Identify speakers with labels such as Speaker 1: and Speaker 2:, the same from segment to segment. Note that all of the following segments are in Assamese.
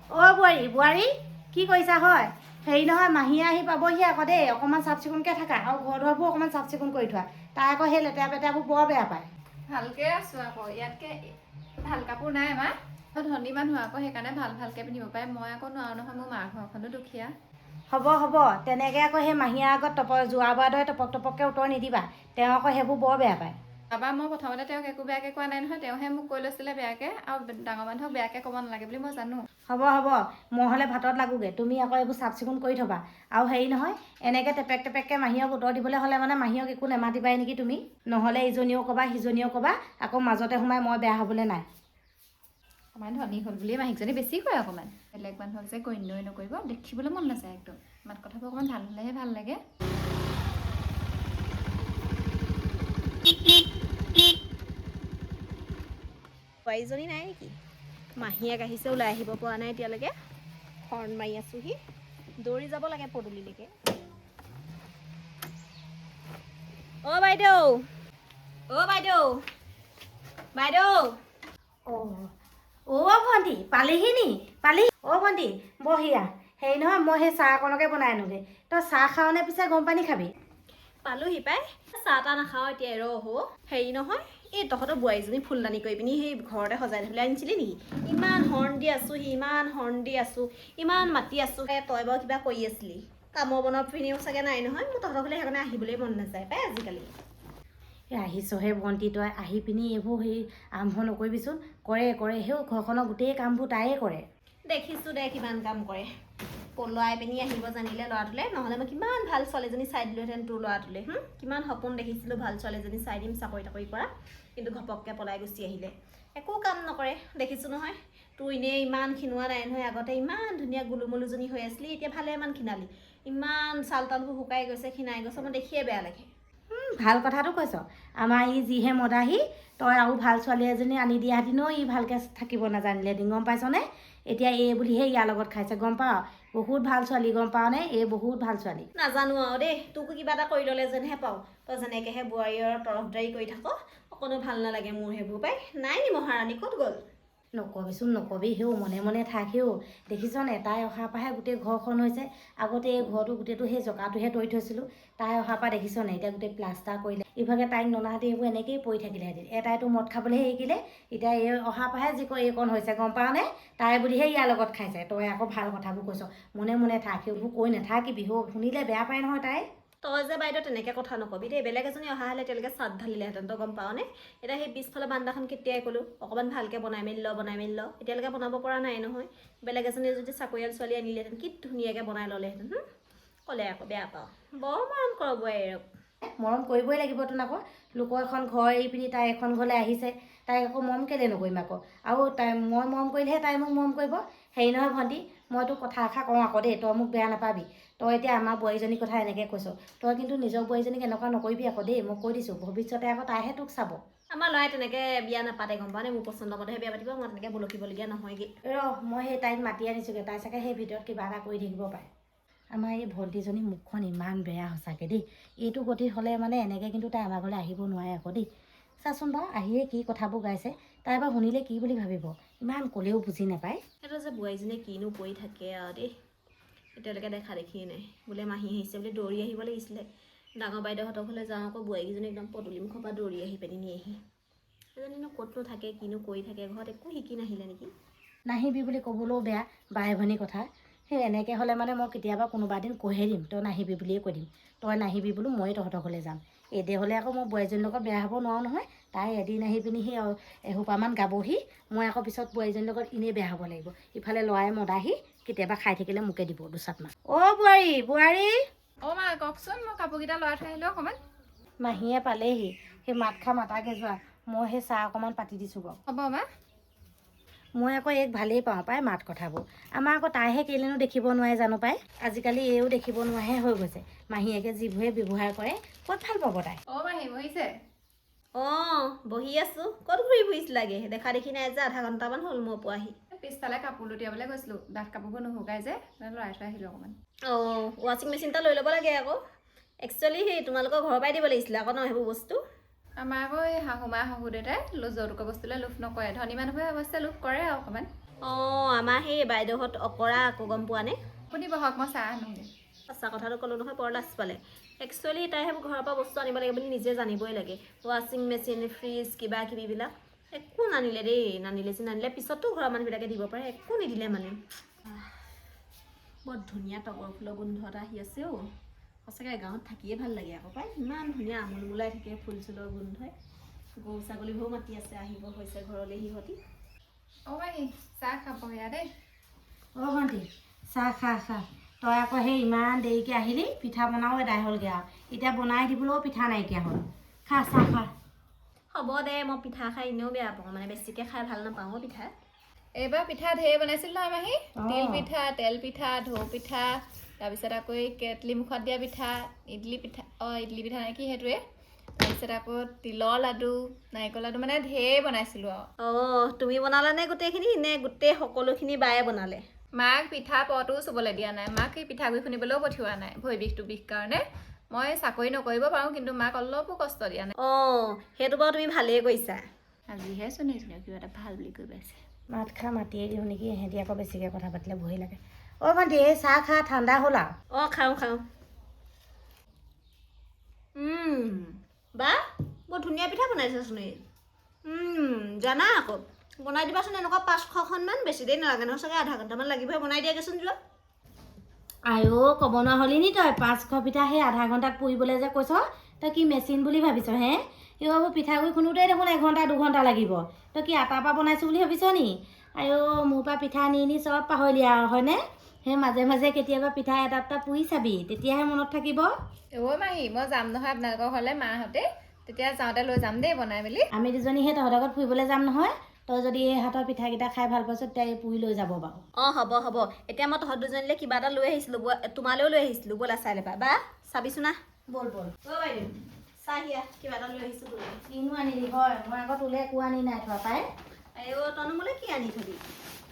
Speaker 1: অ' বোৱাৰী বোৱাৰী কি কৰিছা হয়? হেৰি নহয় মাহীয়ে আহি পাবহি আকৌ দেই, অকণমান চাফ চিকুণকৈ থাকা আৰু ঘৰ দুৱাৰবোৰ অকণমান চাফ চিকুণ কৰি থোৱা। তাই আকৌ সেই লেতেৰা পেতেৰাবোৰ বৰ বেয়া পায়।
Speaker 2: ভালকে আছো আকৌ, ইয়াতকে ভাল কাপোৰ নাই মা। ধনী মানুহ আকৌ সেইকাৰণে ভালকে পিন্ধিব পাৰে, মই আকৌ নোৱাৰো নহয়, মোৰ মাৰ ঘৰখনো দুখীয়া।
Speaker 1: হ'ব তেনেকৈ আকৌ সেই মাহীৰ আগত যোৱা বাৰ দৰে টপককৈ উত্তৰ নিদিবা। তেওঁ আকৌ সেইবোৰ বৰ বেয়া পায়।
Speaker 2: বাবা মই প্ৰথমতে তেওঁক একো বেয়াকৈ কোৱা নাই নহয়, তেওঁহে মোক কৈ লৈছিলে বেয়াকৈ, আৰু ডাঙৰ মানুহক বেয়াকৈ ক'ব নালাগে বুলি মই জানো।
Speaker 1: হ'ব মই হ'লে ভাতত লাগোগৈ, তুমি আকৌ এইবোৰ চাফ চিকুণ কৰি থ'বা। আৰু হেৰি নহয়, এনেকৈ টেপেককৈ মাহীয়ক উত্তৰ দিবলৈ হ'লে মানে মাহীয়ক একো নেমাতিবাই নেকি তুমি? নহ'লে ইজনীও ক'বা সিজনীও ক'বা, আকৌ মাজতে সোমাই মই বেয়া হ'বলৈ নাই।
Speaker 2: অকণমান ধনী হ'ল বুলিয়ে মাহীকজনী বেছি কয় অকণমান, বেলেগ মানুহক যে গণ্যই নকৰিব, দেখিবলৈ মন নাযায় একদম। মাত কথাবোৰ অকণমান ভাল হ'লেহে ভাল লাগে।
Speaker 3: বোৱাৰীজনী নাই নেকি? মাহীয়েক আহিছে, ওলাই আহিব পৰা নাই এতিয়ালৈকে। হৰ্ণ মাৰি আছোহি, দৌৰি যাব লাগে পদূলিলৈকে। অ' বাইদেউ, বাইদেউ।
Speaker 1: অ' ভণ্টি পালিহি নি? অ' ভণ্টি বহিয়া। হেৰি নহয় মই সেই চাহ অকণকে বনাই আনোগৈ। তই চাহ খাৱনে পিছে গৰম পানী খাবি?
Speaker 3: পালোহি পাই, চাহ তাহ নাখাওঁ এতিয়া হেৰি নহয়, এই তহঁতৰ বোৱাৰীজনী ফুলদানি কৰি পিনি সেই ঘৰতে সজাই থ'বলৈ আনিছিলি নেকি? ইমান হৰ্ণ দি আছোঁ, ইমান মাতি আছোঁ। তই বাৰু কিবা কৰি আছিলি? কামৰ বনৰ পিনিও চাগে নাই নহয়, মোৰ তহঁতৰ ঘৰলৈ সেইকাৰণে আহিবলৈ মন নাযায় পাই আজিকালি।
Speaker 1: আহিছহে ভণ্টি, তই আহি পিনি এইবোৰ হেৰি আৰম্ভ নকৰিবিচোন। কৰে সেই ঘৰখনৰ গোটেই কামবোৰ তাইয়ে কৰে।
Speaker 3: দেখিছোঁ দে কিমান কাম কৰে, পলুৱাই পিনি আহিব জানিলে ল'ৰাটোলৈ, নহ'লে মই কিমান ভাল ছোৱালীজনী চাই দিলোহেঁতেন তোৰ ল'ৰাটোলৈ। কিমান সপোন দেখিছিলোঁ ভাল ছোৱালীজনী চাই দিম, চাকৰি তাকৰি কৰা, কিন্তু ঘপককৈ পলাই গুচি আহিলে। একো কাম নকৰে, দেখিছোঁ নহয়। তোৰ এনেই ইমান ক্ষীণোৱা নাই নহয়, আগতে ইমান ধুনীয়া গুলুমুলুজনী হৈ আছিলি, এতিয়া ভালে ইমান ক্ষীণালি। ইমান চাল তালবোৰ শুকাই গৈছে, ক্ষীণাই গৈছে, মই দেখিয়ে বেয়া লাগে।
Speaker 1: ভাল কথাটো কৈছ। আমাৰ ই যিহে মদাহী, তই আৰু ভাল ছোৱালী এজনী আনি দিয়া হেঁতেনো ই ভালকৈ থাকিব নাজানিলে দিন, গম পাইছনে? এতিয়া এই বুলিহে ইয়াৰ লগত খাইছে, গম পাৱ? বহুত ভাল ছোৱালী, গম পাৱনে? এই বহুত ভাল ছোৱালী।
Speaker 3: নাজানো আৰু দেই, তোকো কিবা এটা কৰি ল'লে যেনহে পাওঁ। তই যেনেকৈহে বোৱাৰীৰ তৰফদাৰী কৰি থাক, অকণো ভাল নালাগে মোৰ সেইবোৰ পাই। নাই নি মহাৰাণী, ক'ত গ'ল?
Speaker 1: নকবি সেও, মনে মনে থাক সেও। দেখিছনে তাই অহাৰ পৰাহে গোটেই ঘৰখন হৈছে। আগতে এই ঘৰটো গোটেইটো সেই জকাটোহে তৰি থৈছিলোঁ, তাই অহাৰ পৰা দেখিছনে এতিয়া গোটেই প্লাষ্টাৰ কৰিলে। ইভাগে তাইক ননাহঁতে এইবোৰ এনেকৈয়ে পৰি থাকিলেহেঁতেন। এটাইতো মদ খাবলৈহে শিকিলে, এতিয়া এই অহাৰ পৰাহে এইকণ হৈছে, গম পাৱনে? তাই বুলিহে ইয়াৰ লগত খাইছে। তই আকৌ ভাল কথাবোৰ কৈছ, মনে মনে থাক, সেইবোৰ কৈ নাথাকিবি সেও, শুনিলে বেয়া পায় নহয় তাই।
Speaker 3: তই যে বাইদেউ তেনেকৈ কথা নকবি দেই, বেলেগ এজনী অহা হ'লে এতিয়ালৈকে চাট ঢালিলেহেঁতেন, তই গম পাৱনে? এতিয়া সেই পিছফালে বান্দাখন কেতিয়াই ক'লোঁ, অকণমান ভালকৈ বনাই মেলি ল, এতিয়ালৈকে বনাব পৰা নাই নহয়। বেলেগ এজনী যদি চাকৰিয়াল ছোৱালী আনিলেহেঁতেন, কি ধুনীয়াকৈ বনাই ল'লেহেঁতেন। ক'লে আকৌ বেয়া পাওঁ, বৰ মৰম কৰ বোৱাৰীক।
Speaker 1: মৰম কৰিবই লাগিবতোন আকৌ, লোকৰ এখন ঘৰ এৰি পিনি তাই এখন ঘৰলৈ আহিছে, তাইক আকৌ মৰম কেলৈ নকৰিম আকৌ? আৰু মই মৰম কৰিলেহে তাই মোক মৰম কৰিব। হেৰি নহয় ভণ্টি, মই তোক কথা এষাৰ কওঁ আকৌ দেই, তই মোক বেয়া নাপাবি। তই এতিয়া আমাৰ বোৱাৰীজনীৰ কথা এনেকৈ কৈছ, তই কিন্তু নিজৰ বোৱাৰীজনীক এনেকুৱা নকৰিবি আকৌ দেই, মই কৈ দিছোঁ। ভৱিষ্যতে আকৌ তাইহে তোক চাব।
Speaker 3: আমাৰ ল'ৰাই তেনেকৈ বিয়া নাপাতে, গম পাৱনে? মোৰ পচন্দ মতেহে বিয়া পাতিব, মই তেনেকৈ বলকিবলগীয়া নহয়গৈ।
Speaker 1: মই সেই তাইক মাতি আনিছোঁগৈ, তাই চাগে সেই ভিতৰত কিবা এটা কৰি থাকিব পাৰে। আমাৰ এই ভণ্টিজনী মুখখন ইমান বেয়া সঁচাকৈ দেই। এইটো গতিত হ'লে মানে এনেকৈ কিন্তু তাই আমাৰ ঘৰলৈ আহিব নোৱাৰে আকৌ দেই। চাচোন বাৰু আহিয়ে কি কথাবোৰ গাইছে, তাই বাৰু শুনিলে কি বুলি ভাবিব? ইমান ক'লেও বুজি নাপায়।
Speaker 3: সেইটো যে বোৱাৰীজনীয়ে কিনো কৰি থাকে আৰু দেই, এতিয়ালৈকে দেখা দেখিয়ে নাই। বোলে মাহী আহিছে বুলি দৌৰি আহিব লাগিছিলে। ডাঙৰ বাইদেউহঁতৰ ঘৰলৈ যাওঁ আকৌ বোৱাৰীকেইজনী একদম পদূলি মুখৰ পৰা দৌৰি আহি পিনি নিয়েহি। এজনীনো ক'তনো থাকে, কিনো কৰি থাকে, ঘৰত একো শিকি নাহিলে নেকি?
Speaker 1: নাহিবি বুলি ক'বলৈও বেয়া, বাই ভনী কথা। সেই এনেকৈ হ'লে মানে মই কেতিয়াবা কোনোবা দিন কৈহে দিম, তই নাহিবি বুলিয়ে কৈ দিম। তই নাহিবি বোলো, ময়ে তহঁতৰ ঘৰলৈ যাম। এদে হ'লে আকৌ মই বোৱাৰীজনীৰ লগত বেয়া হ'ব নোৱাৰো নহয়। তাই এদিন আহি পিনি সেই এসোপামান গাবহি, মই আকৌ পিছত বোৱাৰীজনীৰ লগত এনেই বেয়া হ'ব লাগিব। ইফালে ল'ৰাই মদাহি, কেতিয়াবা খাই থাকিলে মোকে দিব দুচাটমান। অ' বোৱাৰী।
Speaker 2: অ' মা কওকচোন, মই কাপোৰকেইটা লৰাই থৈ আহিলোঁ অকণমান।
Speaker 1: মাহীয়ে পালেহি, সেই মাত খা মাতাকে যোৱা, মই সেই চাহ অকণমান পাতি দিছোঁ বাৰু।
Speaker 2: হ'ব মা।
Speaker 1: মই আকৌ এইক ভালেই পাওঁ পাই মাত কথাবোৰ। আমাৰ আকৌ তাইহে কেলেনো দেখিব নোৱাৰে জানো পাই। আজিকালি এইও দেখিব নোৱাৰাহে হৈ গৈছে। মাহীয়েকে যিবোৰে ব্যৱহাৰ কৰে, ক'ত ভাল পাব তাই।
Speaker 2: অ' মাহী বহিছে?
Speaker 3: অঁ বহি আছোঁ। ক'ত ঘূৰি ফুৰিছিলাগে? দেখা দেখি নাই যে, আধা ঘণ্টামান হ'ল মই পোৱাহি।
Speaker 2: পিছফালে কাপোৰ লুটিয়াবলৈ গৈছিলোঁ, ডাঠ কাপোৰবোৰ নুশুকাই যে, লৰাই থৈ আহিলোঁ অকণমান।
Speaker 3: অঁ ৱাশ্বিং মেচিন এটা লৈ ল'ব লাগে আকৌ। একচুৱেলি সেই তোমালোকৰ ঘৰৰ পৰাই দিব লাগিছিলে আকৌ ন সেইবোৰ বস্তু।
Speaker 2: আমাৰ আকৌ এই শাহুমা শহুৰ দেউতাই যৌতুকৰ বস্তুলৈ লোভ নকৰে। ধনী মানুহে অৱশ্যে লোভ কৰে আৰু অকণমান।
Speaker 3: অঁ আমাৰ সেই বাইদেউহঁত অকৰা আকৌ গম পোৱা নে?
Speaker 2: আপুনি বহক মই চাহ আনোগৈ।
Speaker 3: সঁচা কথাটো ক'লোঁ নহয় বৰ লাজ পালে। একচুৱেলি তাই সেইবোৰ ঘৰৰ পৰা বস্তু আনিব লাগে বুলি নিজে জানিবই লাগে। ৱাশ্বিং মেচিন, ফ্ৰিজ, কিবা কিবিবিলাক একো নানিলে দেই। নানিলে পিছতো ঘৰৰ মানুহবিলাকে দিব পাৰে, একো নিদিলে মানে। বৰ ধুনীয়া তগৰ ফুলৰ গোন্ধ এটা আহি আছে অ'। সঁচাকৈ গাঁৱত থাকিয়ে ভাল লাগে আকৌ পাই। ইমান ধুনীয়া আমোলমোলাই থাকে ফুল চুলৰ গোন্ধই। গৰু ছাগলীবোৰো মাতি আছে, আহিব হৈছে ঘৰলৈ সিহঁতি।
Speaker 2: অ' মাহী চাহ খাবহি দেই।
Speaker 1: অ' ভণ্টি চাহ খা। তই আকৌ সেই ইমান দেৰিকৈ আহিলি, পিঠা বনাও এদাই হ'লগৈ আৰু। এতিয়া বনাই দিবলৈও পিঠা নাইকিয়া হ'ল। খা চাহ খা।
Speaker 3: হ'ব দে, মই পিঠা খাই এনেও বেয়া পাওঁ, মানে বেছিকৈ খাই ভাল নাপাওঁ পিঠা।
Speaker 2: এইবাৰ পিঠা ঢেৰ বনাইছিলোঁ নহয় মাহী।
Speaker 1: অঁ।
Speaker 2: তিল পিঠা, তেল পিঠা, ঢৌ পিঠা, তাৰপিছত আকৌ এই কেটলি মুখত দিয়া পিঠা, ইডলি পিঠা নাই কি সেইটোৱে। তাৰপিছত আকৌ তিলৰ লাডু, নাৰিকল লাডু, মানে ঢেৰ বনাইছিলোঁ আৰু।
Speaker 3: অঁ তুমি বনালানে গোটেইখিনি নে গোটেই সকলোখিনি বায়ে বনালে?
Speaker 2: মাক পিঠা পটোও চুবলৈ দিয়া নাই। মাক এই পিঠাগুড়ি খুন্দিবলৈও পঠিওৱা নাই, ভৰি বিষ কাৰণে। মই চাকৰি নকৰিব পাৰোঁ, কিন্তু মাক অলপো কষ্ট দিয়া নাই।
Speaker 3: অঁ সেইটো বাৰু তুমি ভালেই কৰিছা।
Speaker 2: আজিহে শুনিছিলোঁ কিবা এটা ভাল বুলি কৈ পাইছে।
Speaker 1: ভাত খা, মাতিয়ে দিওঁ নেকি, সিহঁতি আকৌ বেছিকৈ কথা পাতিলে ভয় লাগে। অ' ভণ্টি এই চাহ খা, ঠাণ্ডা হ'ল আৰু।
Speaker 3: অঁ খাওঁ। বা বৰ ধুনীয়া পিঠা বনাইছাচোন এই। জানা আকৌ বনাই দিবাচোন এনেকুৱা 500খনমান। বেছি দেৰি নালাগে নহয়, চাগে আধা ঘণ্টামান লাগিবহে। বনাই দিয়াগৈচোন যোৱা।
Speaker 1: আইও ক'ব নোৱাৰা হ'লি নি তই? 500 পিঠা সেই আধা ঘণ্টাত পুৰিবলৈ যে কৈছ, তই কি মেচিন বুলি ভাবিছ হে? এইবোৰ পিঠাগুড়ি খুন্দোতেই দেখোন 1 ঘণ্টা 2 ঘণ্টা লাগিব। তই কি আটাৰ পৰা বনাইছোঁ বুলি ভাবিছ নি? আইও মোৰ পৰা পিঠা নি চব পাহৰিলি আৰু হয়নে? সেই মাজে কেতিয়াবা পিঠা এটা পুৰি চাবি, তেতিয়াহে মনত থাকিব।
Speaker 2: অ' মাহী মই যাম নহয় আপোনালোকৰ ঘৰলৈ মাহঁতে, তেতিয়া যাওঁতে লৈ যাম দেই বনাই মেলি।
Speaker 1: আমি দুজনী সেই তহঁতৰ ঘৰত ফুৰিবলৈ যাম নহয়। তই যদি এই হাতৰ পিঠাকেইটা খাই ভাল পাইছ, তেতিয়া এই পুৰি লৈ যাব বাৰু।
Speaker 3: অঁ হ'ব। এতিয়া মই তহঁত দুজনীলৈ কিবা এটা লৈ আহিছিলোঁ, তোমালৈও লৈ আহিছিলোঁ। ব'লা চাই ল'বা। বা চাবিচোন না।
Speaker 1: ব'ল।
Speaker 3: অ' বাইদেউ চাহিয়া কিবা এটা লৈ আহিছোঁ তোলৈ।
Speaker 1: কিনো আনিলি হয়? মই আকৌ তোলৈ একো আনি নাই থোৱা পাই।
Speaker 3: আইও তইনো মোলৈ কি আনি থবি?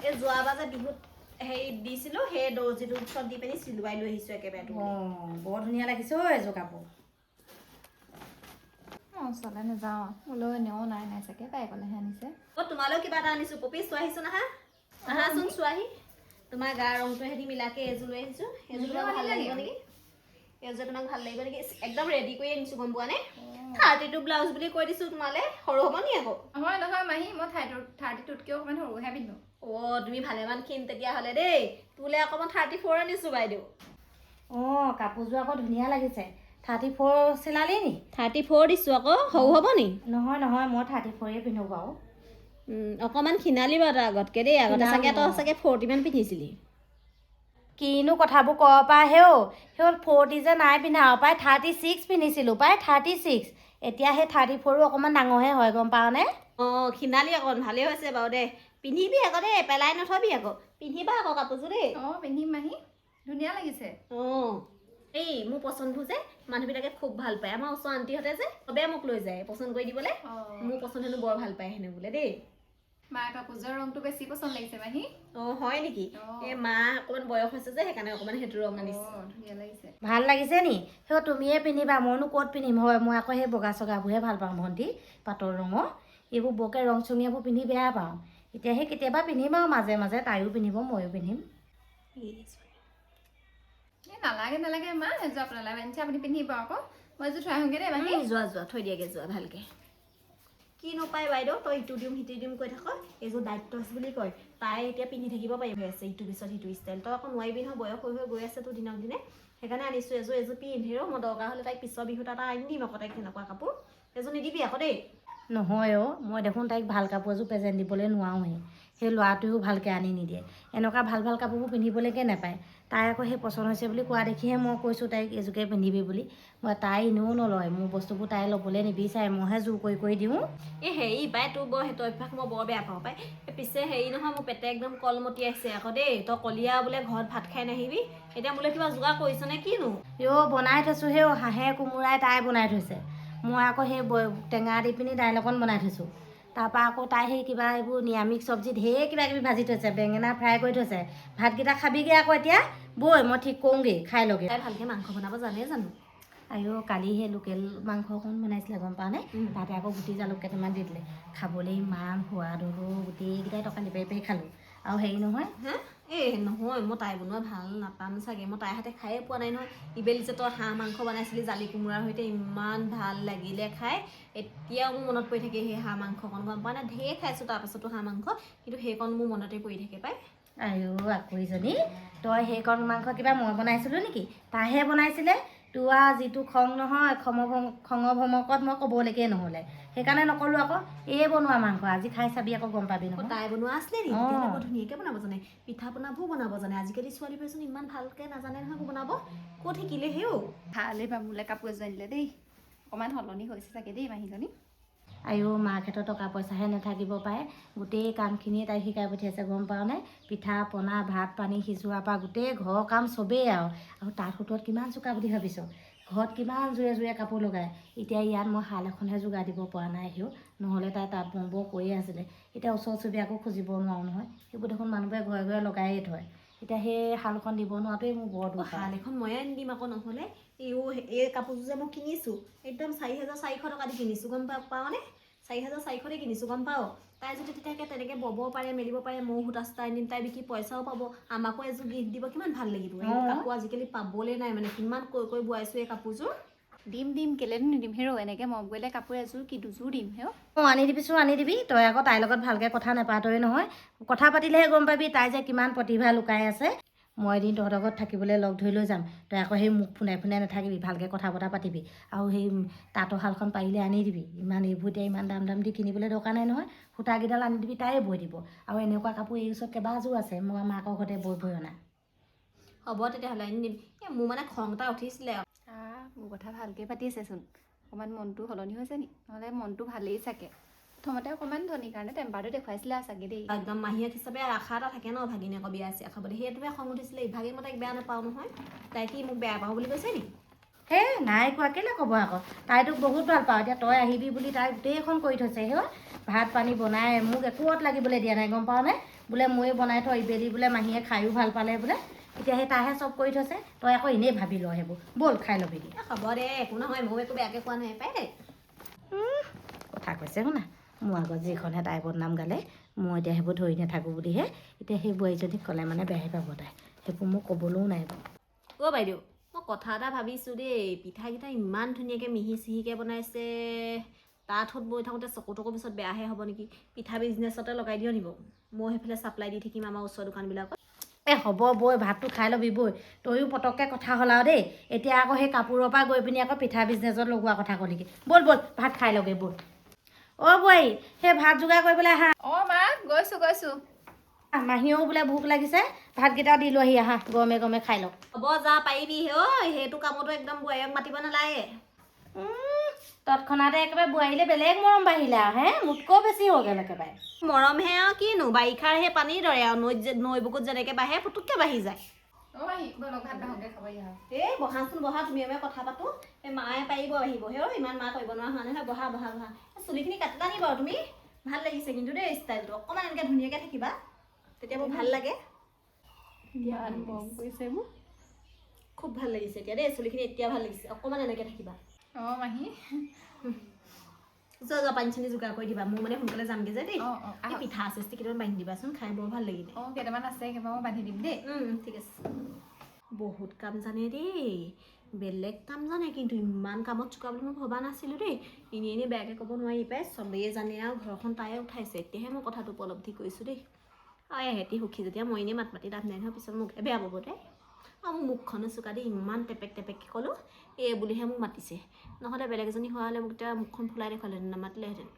Speaker 3: এই যোৱাবাৰ যে বিহুত হেৰি দিছিলোঁ, সেই দৰ্জিটোৰ ওচৰত দি পিনি চিলুৱাই লৈ আহিছোঁ একেবাৰে তোলৈ।
Speaker 1: অঁ বৰ ধুনীয়া লাগিছে অ' এযোৰ কাপোৰ।
Speaker 2: মই ওচৰলৈ নাযাওঁ, মোলৈ এনেও নাই চাগে, তাই ক'লেহে আনিছে।
Speaker 3: অ' তোমালৈও কিবা এটা আনিছোঁ। পপি চোৱাহিচোন আহা। আহাচোন চোৱাহি। তোমাৰ গাৰ ৰংটো সেহেঁতি মিলাকে এযোৰ লৈ আহিছোঁ। সেইযোৰ তোমাক ভাল লাগিব নেকি? এইযোৰ তোমাক ভাল লাগিব নেকি? একদম ৰেডি কৰি আনিছোঁ গম পোৱা নে? 32 ব্লাউজ বুলি কৈ দিছোঁ তোমালৈ। সৰু হ'ব নি আকৌ?
Speaker 2: নহয় মাহী, মই 32তকৈও অকণমান সৰুহে পিন্ধো।
Speaker 3: অ' তুমি ভালেমান ক্ষীণ তেতিয়াহ'লে দেই। তোলৈ আকৌ মই 34 আনিছোঁ বাইদেউ।
Speaker 1: অঁ কাপোৰযোৰ আকৌ ধুনীয়া লাগিছে। 34 চিলালি নি?
Speaker 3: 34 দিছোঁ আকৌ, সৰু হ'ব নি?
Speaker 1: নহয় মই 34 পিন্ধো বাৰু।
Speaker 3: অকণমান ক্ষীণালি বাৰু তই আগতকৈ দেই। আগতে চাগে 40 মান পিন্ধিছিলি।
Speaker 1: কিনো কথাবোৰ ক'ব পৰা হেও। সেই 40 যে নাই পিন্ধা আৰু পাই 36 পিন্ধিছিলোঁ পাই 36। এতিয়া সেই 34ও অকণমান ডাঙৰহে হয় গম পাৱনে?
Speaker 3: অঁ ক্ষীণালি অকণ, ভালেই হৈছে বাৰু দে। পিন্ধিবি আকৌ দেই, পেলাই নথবি আকৌ। পিন্ধিবা আকৌ কাপোৰযোৰ দেই।
Speaker 2: অঁ পিন্ধিম মাহী, ধুনীয়া লাগিছে।
Speaker 3: অঁ এই মোৰ পচন্দবোৰ যে মানুহবিলাকে খুব ভাল পায়। আমাৰ ওচৰ আণ্টিহঁতে যে চবেই মোক লৈ যায় পচন্দ কৰি দিবলৈ। মোৰ পচন্দ হেনো বৰ ভাল পায় হেনো বোলে দেই।
Speaker 2: মাৰ কাপোৰযোৰৰ ৰংটো বেছি পচন্দ লাগিছে মাহী।
Speaker 3: অঁ হয় নেকি? এই মা অকণমান বয়স হৈছে যে সেইকাৰণে অকণমান সেইটো ৰং আনিছে।
Speaker 2: ধুনীয়া লাগিছে।
Speaker 1: ভাল লাগিছে নি? সেই তুমিয়ে পিন্ধিবা, মইনো ক'ত পিন্ধিম হয়। মই আকৌ সেই বগা চগাবোৰহে ভাল পাওঁ ভণ্টি, পাটৰ ৰঙৰ। এইবোৰ বৰকৈ ৰং চঙীয়াবোৰ পিন্ধি বেয়া পাওঁ। এতিয়া সেই কেতিয়াবা পিন্ধিম আৰু মাজে তাইও পিন্ধিব, ময়ো পিন্ধিম।
Speaker 2: এই নালাগে মা, এযোৰ আপোনালৈ আনিছে, আপুনি পিন্ধিব আকৌ। মই এযোৰ থৈ আহোঁগৈ দেই মাহী।
Speaker 3: যোৱা থৈ দিয়াগে যোৱা ভালকৈ। কিনো পাই বাইদেউ, তই ইটো দিম কৈ থাক। এইযোৰ দায়িত্বচ বুলি কয়। তাই এতিয়া পিন্ধি থাকিব পাৰিব আছে ইটোৰ পিছত সিটো ষ্টাইল। তই আকৌ নোৱাৰিবি নহয়, বয়স হৈ গৈ আছে তোৰ দিনক দিনে। সেইকাৰণে আনিছোঁ এযোৰ পিন্ধি ৰ। মই দৰকাৰ হ'লে তাইক পিছৰ বিহুত এটা আনি দিম আকৌ তাইক তেনেকুৱা কাপোৰ। এযোৰ নিদিবি আকৌ দেই।
Speaker 1: নহয় অ', মই দেখোন তাইক ভাল কাপোৰ এযোৰ প্ৰেজেণ্ট দিবলৈ নোৱাৰোঁহে। সেই ল'ৰাটোৱেও ভালকৈ আনি নিদিয়ে। এনেকুৱা ভাল কাপোৰবোৰ পিন্ধিবলৈকে নাপায়। তাই আকৌ সেই পচন্দ হৈছে বুলি কোৱা দেখিহে মই কৈছোঁ তাইক এযোৰকে পিন্ধিবি বুলি। তাই এনেও নলয়, মোৰ বস্তুবোৰ তাই ল'বলৈ নিবিচাৰে, মইহে জোৰ কৰি দিওঁ।
Speaker 3: এই হেৰি পাই তোৰ বৰ সেইটো অভ্যাস মই বৰ বেয়া পাওঁ পাই। পিছে হেৰি নহয়, মোৰ পেটে একদম কলমতি আহিছে আকৌ দেই। তই কলিয়া বোলে ঘৰত ভাত খাই নাহিবি। এতিয়া মোলৈ কিবা যোগাৰ কৰিছ নে কিনো?
Speaker 1: বনাই থৈছোঁ সেই হাঁহে কোমোৰাই তাই বনাই থৈছে। মই আকৌ সেই টেঙা দি পিনি দাইল অকণ বনাই থৈছোঁ। তাৰপৰা আকৌ তাই সেই কিবা এইবোৰ নিৰামিষ চব্জি ঢেৰ কিবাকিবি ভাজি থৈছে, বেঙেনা ফ্ৰাই কৰি থৈছে। ভাতকেইটা খাবিগৈ আকৌ এতিয়া। বৈ মই ঠিক কৰোঁগৈ, খাই লগে।
Speaker 3: তাই ভালকৈ মাংস বনাব জানে জানো?
Speaker 1: আইও কালি সেই লোকেল মাংস অকণ বনাইছিলে গম পাৱনে? তাতে আকৌ গুটি জালুক কেইটামান দি দিলে। খাবলৈ ইমান সোৱাদ হ'লেও গোটেইকেইটাই টকালি পাৰি খালোঁ। আৰু হেৰি নহয়
Speaker 3: হা এই নহয় মই তাই বনোৱা ভাল নাপাম চাগে মই তাইৰ হাতে খায়ে পোৱা নাই নহয় ইবেলি যে তই হাঁহ মাংস বনাইছিলি জালি কোমোৰাৰ সৈতে ইমান ভাল লাগিলে খাই এতিয়াও মোৰ মনত পৰি থাকে সেই হাঁহ মাংসকণ গম পোৱা নাই ঢেৰ খাইছোঁ তাৰপাছতো হাঁহ মাংস কিন্তু সেইকণ মোৰ মনতে পৰি থাকে পাই
Speaker 1: আইও আকুৰিজনী তই সেইকণ মাংস কিবা মই বনাইছিলোঁ নেকি তাইহে বনাইছিলে তোৰ আৰু যিটো খং নহয় খঙৰ ভমকত মই ক'বলৈকে নহ'লে সেইকাৰণে নক'লোঁ আকৌ এই বনোৱা মাংস আজি খাই চাবি আকৌ গম পাবি নহয়
Speaker 3: তাই বনোৱা আছিলে নি তেতিয়াহ'লে বৰ ধুনীয়াকৈ বনাব জানে পিঠা পনাবোৰ বনাব জানে আজিকালি ছোৱালীবোৰেচোন ইমান ভালকৈ নাজানে নহয় বনাব ক'ত শিকিলে হেও
Speaker 2: ভালেই বা মোলৈ কাপোৰ এযোৰ আনিলে দেই অকণমান সলনি হৈছে চাগে দেই মাহীজনী
Speaker 1: আইও মাকহঁতৰ টকা পইচাহে নাথাকিব পাৰে গোটেই কামখিনিয়ে তাই শিকাই পঠিয়াইছে গম পাৱনে পিঠা পনা ভাত পানী সিজোৱাৰ পৰা গোটেই ঘৰৰ কাম চবেই আৰু তাত সুতত কিমান চোকা বুলি ভাবিছ ঘৰত কিমান জোৰে জোৰে কাপোৰ লগায় এতিয়া ইয়াত মই শাল এখনহে যোগাৰ দিব পৰা নাই সিও নহ'লে তাই তাঁত বওঁ কৈয়ে আছিলে এতিয়া ওচৰ চুবুৰীয়াকো খুজিব নোৱাৰোঁ নহয় সেইবোৰ দেখোন মানুহবোৰে ঘৰে ঘৰে লগায়ে থয় এতিয়া সেই শালখন দিব নোৱাৰাটোৱে মোৰ বৰ দুখ
Speaker 3: শাল এখন ময়ে আনি দিম আকৌ নহ'লে এই কাপোৰযোৰ যে মই কিনিছোঁ একদম 4,400 টকা দি কিনিছোঁ গম পাৱনে 4,400 কিনিছোঁ গম পাওঁ তাই যদি তেতিয়াকৈ তেনেকৈ ব'ব পাৰে মেলিব পাৰে ময়ো সূতা চূতা আনিম তাই বিকি পইচাও পাব আমাকো এযোৰ গিফ্ট দিব কিমান ভাল লাগিব এই কাপোৰ আজিকালি পাবলৈ নাই মানে কিমান কৈ বোৱাইছোঁ এই কাপোৰযোৰ
Speaker 2: দিম কেলেনো নিদিম হেৰৌ এনেকৈ মন কৰিলে কাপোৰ এযোৰ কি দুযোৰ দিম হেৰৌ
Speaker 1: অঁ আনি দিবিচোন আনি দিবি তই আকৌ তাইৰ লগত ভালকৈ কথা নাপাতই নহয় কথা পাতিলেহে গম পাবি তাই যে কিমান প্ৰতিভা লুকাই আছে মই এদিন তহঁতৰ ঘৰত থাকিবলৈ লগ ধৰি লৈ যাম তই আকৌ সেই মুখ ফুনাই নাথাকিবি ভালকৈ কথা বতৰা পাতিবি আৰু সেই তাঁতৰ শালখন পাৰিলে আনি দিবি ইমান এইবোৰ এতিয়া ইমান দাম দি কিনিবলৈ দৰকাৰ নাই নহয় সূতাকেইডাল আনি দিবি তাইয়ে বৈ দিব আৰু এনেকুৱা কাপোৰ এই ওচৰত কেইবাযোৰ আছে মই মাকৰ ঘৰতে বৈ অনা
Speaker 3: হ'ব তেতিয়াহ'লে আনি দিম এই মোৰ মানে খং এটা উঠিছিলে
Speaker 2: মোৰ কথা ভালকৈ পাতি আছেচোন অকণমান মনটো সলনি হৈছে নি নহ'লে মনটো ভালেই চাগে প্ৰথমতে অকণমান ধনীৰ কাৰণে টেম্পাৰটো দেখুৱাইছিলে চাগে দেই
Speaker 3: একদম মাহীয়েক হিচাপে আশা এটা থাকে ন ভাগিনীয়েকৰ বিয়া চিয়া খাবলৈ সেইটোৱে খং উঠিছিলে ইভাগে মই তাইক বেয়া নাপাওঁ নহয় তাই কি মোক বেয়া পাওঁ বুলি কৈছে নি
Speaker 1: হে নাই কোৱা কেলৈ ক'ব আকৌ তাই তোক বহুত ভাল পাওঁ এতিয়া তই আহিবি বুলি তাই গোটেইখন কৰি থৈছে সেই ভাত পানী বনাই মোক একোত লাগিবলৈ দিয়া নাই গম পাৱনে বোলে ময়ে বনাই থৈ ইবেলি বোলে মাহীয়ে খায়ো ভাল পালে বোলে এতিয়া সেই তাইহে চব কৰি থৈছে তই আকৌ এনেই ভাবি ল সেইবোৰ ব'ল খাই ল'বি
Speaker 3: হ'ব দে একো নহয় ময়ো একো বেয়াকৈ কোৱা নাই পাই দেই
Speaker 1: কথা কৈছে শুনা মোৰ আগত যিখনহে তাই বদনাম গালে মই এতিয়া সেইবোৰ ধৰি নাথাকোঁ বুলিহে এতিয়া সেই বোৱাৰীজনীক ক'লে মানে বেয়াই পাব তাই সেইবোৰ মোক ক'বলৈও নাই বাৰু
Speaker 3: বাইদেউ মই কথা এটা ভাবিছোঁ দেই পিঠাকেইটা ইমান ধুনীয়াকৈ মিহি চিহিকৈ বনাইছে তাঁতত বৈ থাকোঁতে চকু টকুৰ পিছত বেয়াহে হ'ব নেকি পিঠা বিজনেছতে লগাই দিয় নিব মই সেইফালে ছাপ্লাই দি থাকিম আমাৰ ওচৰৰ দোকানবিলাকত
Speaker 1: হ'ব বৈ ভাতটো খাই ল'বি বৈ তয়ো পটককৈ কথা হ'লাও দেই এতিয়া আকৌ সেই কাপোৰৰ পৰা গৈ পিনি আকৌ পিঠা বিজনেছত লগোৱা কথা ক'লিগি ব'ল ভাত খাই ল'গে ব'ল অ' বোৱাৰী সেই ভাত যোগাৰ কৰিবলৈ আহা
Speaker 2: অঁ মা গৈছোঁ
Speaker 1: মাহীয়েও বোলে ভোক লাগিছে ভাতকেইটা দি লৈ আহা গৰমে খাই লওক
Speaker 3: হ'ব যা পাৰিবি ঐ সেইটো কামতো একদম বোৱাৰীক মাতিব নালাগে
Speaker 1: তৎক্ষণাতে একেবাৰে বোৱাৰীলৈ বেলেগ মৰম বাঢ়িলে আৰু হে মোতকৈও বেছি হৈ গ'ল একেবাৰে
Speaker 3: মৰমহে আৰু কিনো বাৰিষাৰ সেই পানীৰ দৰে আৰু নৈ বুকুত যেনেকৈ বাঢ়ে পুতুককৈ বাঢ়ি যায় এই বহাচোন বহা তুমি এবাৰ কথা পাতোঁ এই মায়ে পাৰিব আহিব সেই ইমান মা কৰিব নোৱাৰা হোৱা নাই নহয় বহা চুলিখিনি কাটিলা নি বাৰু তুমি ভাল লাগিছে কিন্তু দেই ষ্টাইলটো অকণমান এনেকৈ ধুনীয়াকৈ থাকিবা তেতিয়া মোৰ ভাল লাগে খুব ভাল লাগিছে এতিয়া দেই চুলিখিনি এতিয়া ভাল লাগিছে অকণমান এনেকৈ থাকিবা
Speaker 2: অঁ মাহী
Speaker 3: যোৱা পানী চানী যোগাৰ কৰি দিবা মোৰ মানে সোনকালে যামগৈ যে দেই
Speaker 2: এই
Speaker 3: পিঠা চেষ্টি কেইটামান বান্ধি দিবাচোন খাই বৰ ভাল লাগিলে
Speaker 2: অঁ কেইটামান আছে মই বান্ধি দিম দেই
Speaker 3: ঠিক আছে বহুত কাম জানে দেই বেলেগ কাম জানে কিন্তু ইমান কামত চোকা বুলি মই ভবা নাছিলোঁ দেই এনেই বেয়াকৈ ক'ব নোৱাৰি পাই চবেই জানে আৰু ঘৰখন তায়ে উঠাইছে এতিয়াহে মই কথাটো উপলব্ধি কৰিছোঁ দেই আৰু এহেঁতি সুখী যেতিয়া মই এনেই মাত মাতি লাভ নাই নহয় পিছত মোকহে বেয়া পাব দেই আৰু মোৰ মুখখনো চোকা দেই ইমান টেপেককৈ ক'লোঁ এই বুলিহে মোক মাতিছে নহ'লে বেলেগ এজনী হোৱা হ'লে মোক এতিয়া মুখখন ফুলাই দেখুৱালেহেঁতেন নামাতিলেহেঁতেন